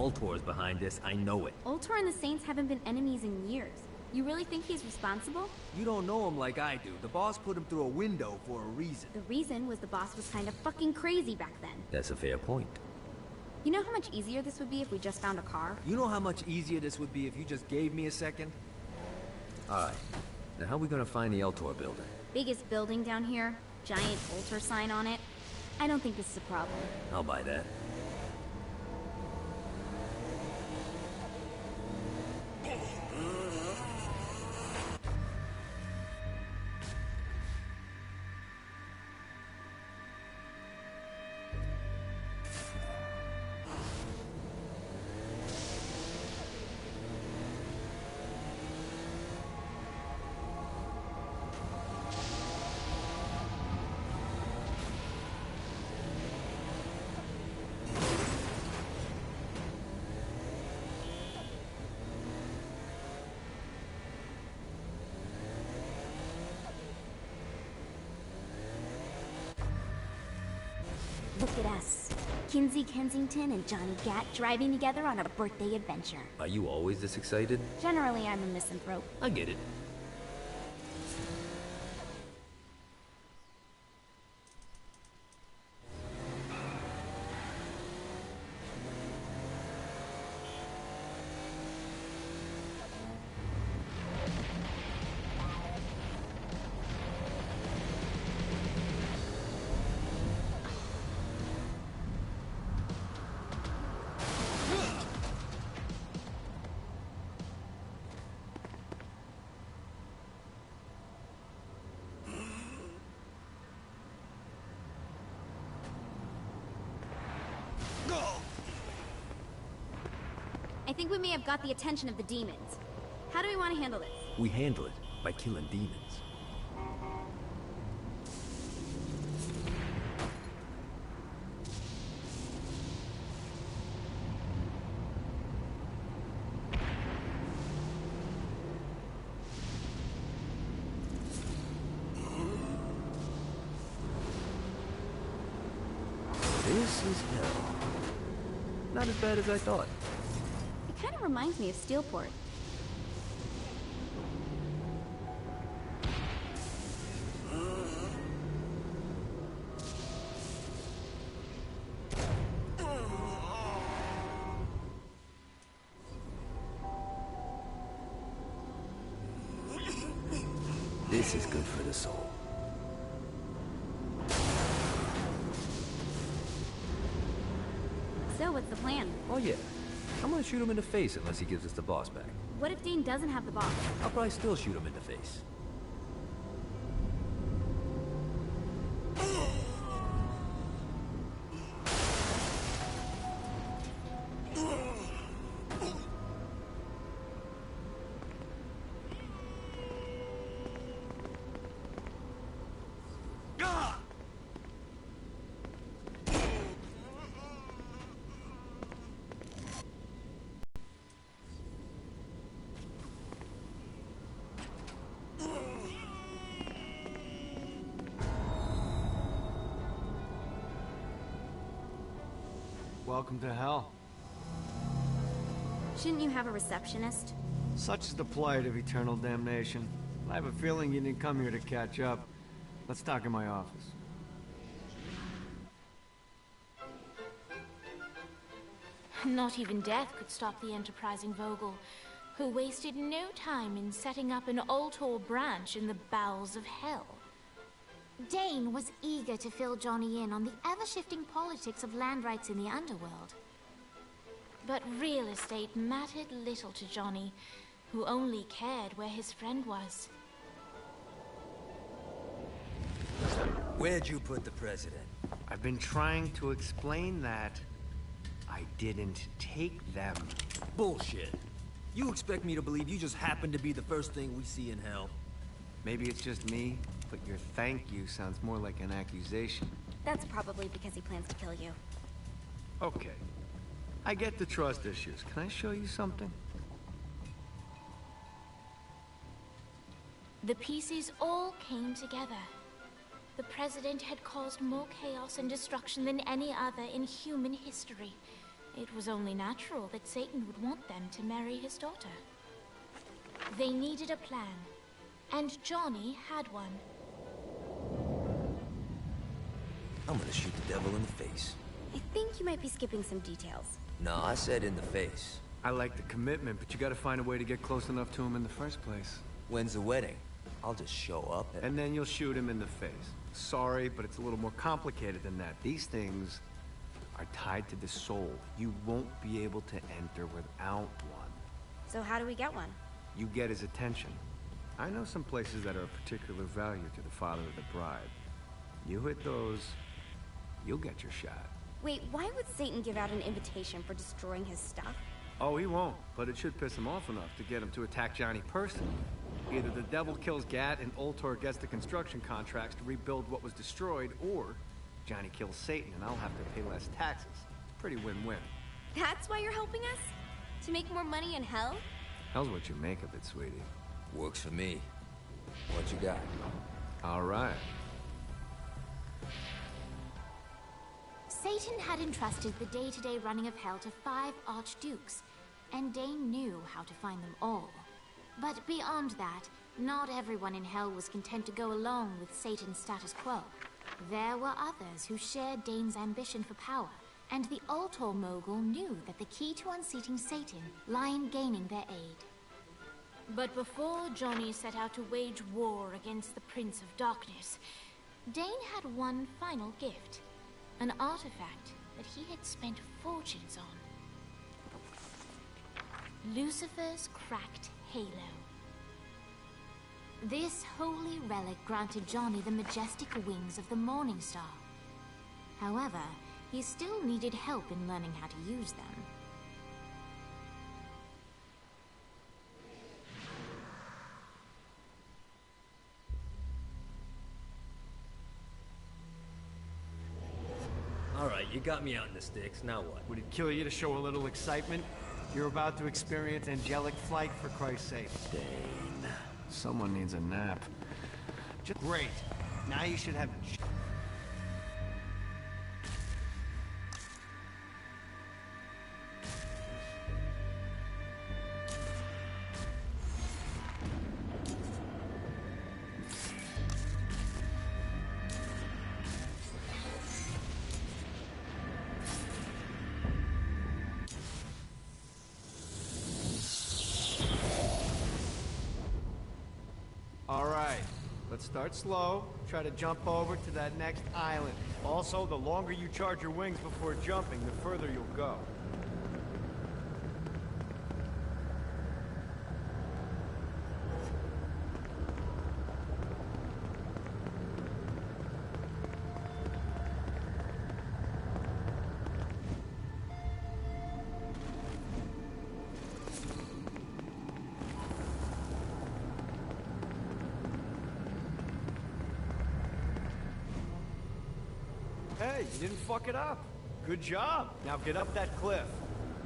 Ultor's behind this, I know it. Ultor and the Saints haven't been enemies in years. You really think he's responsible? You don't know him like I do. The boss put him through a window for a reason. The reason was the boss was kind of fucking crazy back then. That's a fair point. You know how much easier this would be if we just found a car? You know how much easier this would be if you just gave me a second? Alright. Now how are we gonna find the Ultor building? Biggest building down here, giant Ultor sign on it. I don't think this is a problem. I'll buy that. Look at us. Kinsey Kensington and Johnny Gat driving together on a birthday adventure. Are you always this excited? Generally, I'm a misanthrope. I get it. I think we may have got the attention of the demons. How do we want to handle this? We handle it by killing demons. This is hell. Not as bad as I thought. It kind of reminds me of Steelport. This is good for the soul. So, what's the plan? Oh yeah. I'm gonna shoot him in the face unless he gives us the boss back. What if Dane doesn't have the boss? I'll probably still shoot him in the face. Welcome to hell. Shouldn't you have a receptionist? Such is the plight of eternal damnation. I have a feeling you didn't come here to catch up. Let's talk in my office. Not even death could stop the enterprising Vogel, who wasted no time in setting up an Ultor branch in the bowels of hell. Dane was eager to fill Johnny in on the ever-shifting politics of land rights in the underworld. But real estate mattered little to Johnny, who only cared where his friend was. Where'd you put the president? I've been trying to explain that. I didn't take them. Bullshit. You expect me to believe you just happen to be the first thing we see in hell? Maybe it's just me, but your thank you sounds more like an accusation. That's probably because he plans to kill you. Okay. I get the trust issues. Can I show you something? The pieces all came together. The President had caused more chaos and destruction than any other in human history. It was only natural that Satan would want them to marry his daughter. They needed a plan, and Johnny had one. I'm gonna shoot the devil in the face. I think you might be skipping some details. No, I said in the face. I like the commitment, but you gotta find a way to get close enough to him in the first place. When's the wedding? I'll just show up and... And then you'll shoot him in the face. Sorry, but it's a little more complicated than that. These things are tied to the soul. You won't be able to enter without one. So how do we get one? You get his attention. I know some places that are of particular value to the father of the bride. You hit those, you'll get your shot. Wait, why would Satan give out an invitation for destroying his stuff? Oh, he won't, but it should piss him off enough to get him to attack Johnny personally. Either the devil kills Gat and Ultor gets the construction contracts to rebuild what was destroyed, or Johnny kills Satan and I'll have to pay less taxes. Pretty win-win. That's why you're helping us? To make more money in hell? Hell's what you make of it, sweetie. Works for me. What you got? All right. Satan had entrusted the day-to-day running of Hell to 5 archdukes, and Dane knew how to find them all. But beyond that, not everyone in Hell was content to go along with Satan's status quo. There were others who shared Dane's ambition for power, and the Ultor mogul knew that the key to unseating Satan lay in gaining their aid. But before Johnny set out to wage war against the Prince of Darkness, Dane had one final gift. An artifact that he had spent fortunes on. Lucifer's cracked halo. This holy relic granted Johnny the majestic wings of the Morning Star. However, he still needed help in learning how to use them. Alright, you got me out in the sticks, now what? Would it kill you to show a little excitement? You're about to experience angelic flight, for Christ's sake. Dane. Someone needs a nap. Great. Now you should have... Start slow, try to jump over to that next island. Also, the longer you charge your wings before jumping, the further you'll go. Hey, you didn't fuck it up. Good job. Now get up that cliff.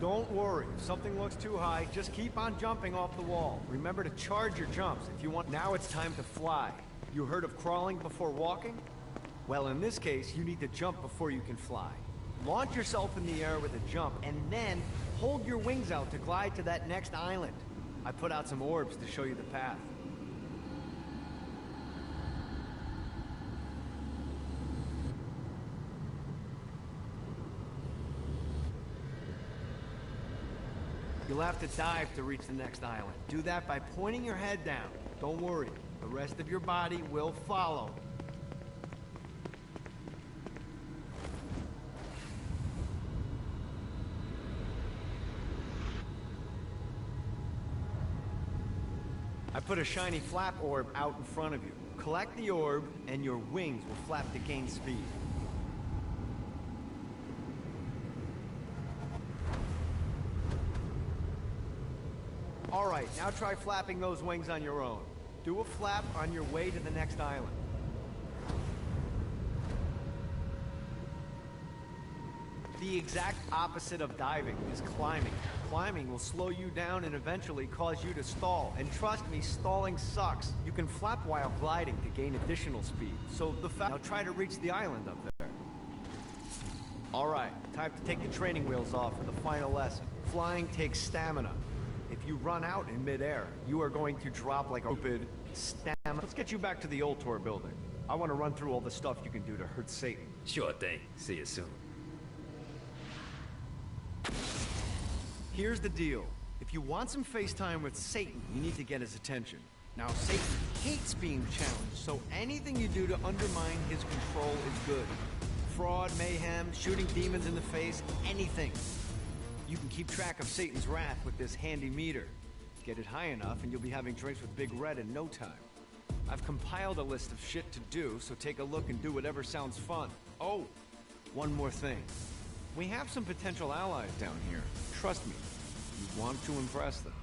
Don't worry. If something looks too high, just keep on jumping off the wall. Remember to charge your jumps if you want. Now it's time to fly. You heard of crawling before walking? Well, in this case, you need to jump before you can fly. Launch yourself in the air with a jump, and then hold your wings out to glide to that next island. I put out some orbs to show you the path. You'll have to dive to reach the next island. Do that by pointing your head down. Don't worry, the rest of your body will follow. I put a shiny flap orb out in front of you. Collect the orb, and your wings will flap to gain speed. Alright, now try flapping those wings on your own. Do a flap on your way to the next island. The exact opposite of diving is climbing. Climbing will slow you down and eventually cause you to stall. And trust me, stalling sucks. You can flap while gliding to gain additional speed. So now try to reach the island up there. All right, time to take the training wheels off for the final lesson. Flying takes stamina. If you run out in midair, you are going to drop like a stupid stamina. Let's get you back to the Ultor building. I want to run through all the stuff you can do to hurt Satan. Sure thing. See you soon. Here's the deal. If you want some FaceTime with Satan, you need to get his attention. Now, Satan hates being challenged, so anything you do to undermine his control is good. Fraud, mayhem, shooting demons in the face, anything. You can keep track of Satan's wrath with this handy meter. Get it high enough and you'll be having drinks with Big Red in no time. I've compiled a list of shit to do, so take a look and do whatever sounds fun. Oh, one more thing. We have some potential allies down here. Trust me, you want to impress them.